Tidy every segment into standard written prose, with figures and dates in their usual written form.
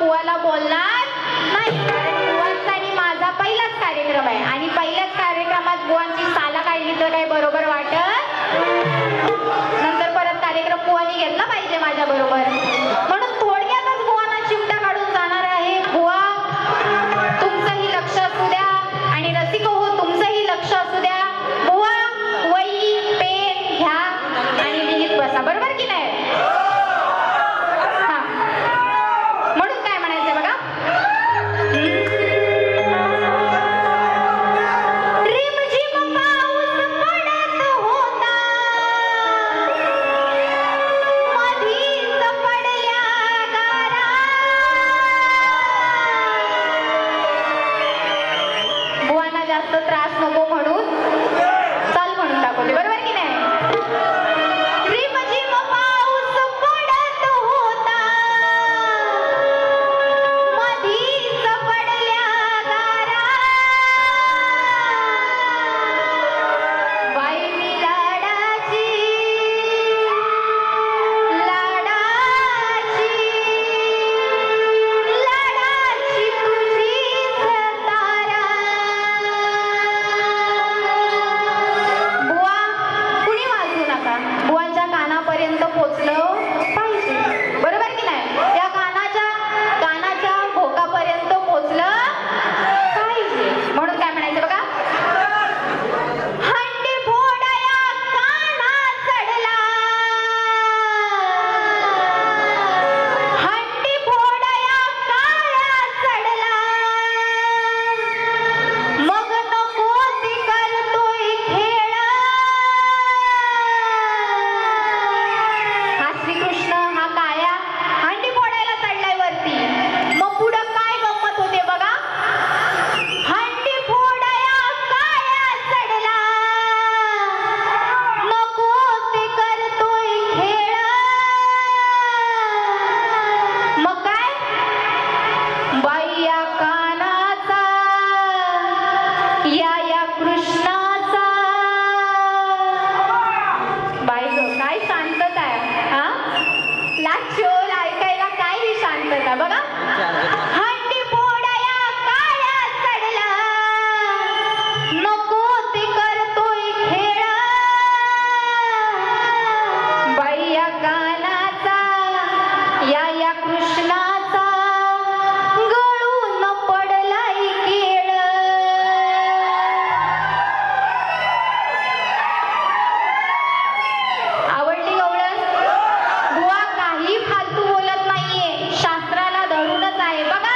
बुवाला बोलणार नाही, कारण बुवांचा आणि माझा पहिलाच कार्यक्रम आहे आणि पहिल्याच कार्यक्रमात बुवांची साला काढली तर काही बरोबर वाटत, नंतर परत कार्यक्रम बुवानी घेतला पाहिजे माझ्या बरोबर, म्हणून थोडक्यातच बुवांना चिमटा काढून जाणार आहे. बुवा तुमचंही लक्ष असू द्या आणि रसिको हो तुमचंही लक्ष असू द्या. बुवा वही पेन घ्या आणि लिहित बसा, बरोबर की नाही? हा, म्हणून काय म्हणायचंय बघा. रिमझिम पाऊस पडत होता, मधीच पडल्या गारा. बुवांना जास्त त्रास नको म्हणून चाल म्हणून दाखवते, बरोबर की नाही? रिमझिम पाऊस पडत होता, मधीच पडल्या गारा. बाई मी लाडाची, लाडाची, लाडाची तुझीच तारा. बुवा कुणी वाजवू नका, बुवांच्या कानापर्यंत पोचलं पाहिजे, बरोबर की नाही? त्या कानाच्या भोकापर्यंत पोचलं पाहिजे, म्हणून काय म्हणायचं बघा. हंडी फोडाया काना चढला, हंडी फोडाया काया चढला. मग नको ती करतोय खेळ. हा श्रीकृष्ण हा काया हंडी फोडायला चढलाय वरती, मग पुढं काय गंमत होते बघा. हंडी फोडाया काया चढला, नको ते करतोय खेळ. मग काय बाई या कानाचा, या कृष्णाचा. बाई गं काय शांतता आहे, हा लाचोल ऐकायला काय ही शांतता बघा. हंडी फोडाया काया चढला, नको ते करतोय खेळ. बाई या कानाचा, या कृष्णाचा, गळून पडलाय केळ. आवडली गवळण? बुवा काही फालतू बोलत नाहीये, शास्त्राला धरूनच आहे बघा.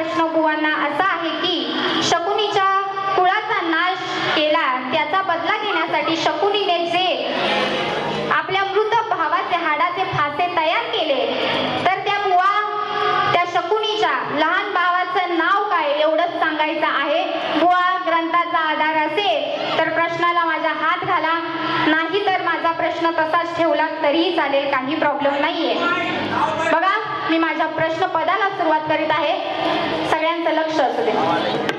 प्रश्न बुवांना असा आहे की शकुनीच्या कुळाचा नाश केला त्याचा बदला घेण्यासाठी शकुनीने जे आपल्या मृत भावाचे हाडाचे फासे तयार केले तर त्या बुवा त्या शकुनीच्या लहान भावाचं नाव काय एवढंच सांगायचं आहे. बुवा ग्रंथाचा आधार असेल तर प्रश्नाला माझा हात घाला, नाही तर माझा प्रश्न तसाच ठेवला तरीही चालेल, काही प्रॉब्लेम नाहीये. बघा मी माझ्या प्रश्न पदाला सुरुवात करीत आहे. सगळ्यांचं लक्ष असू दे.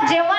जेव्हा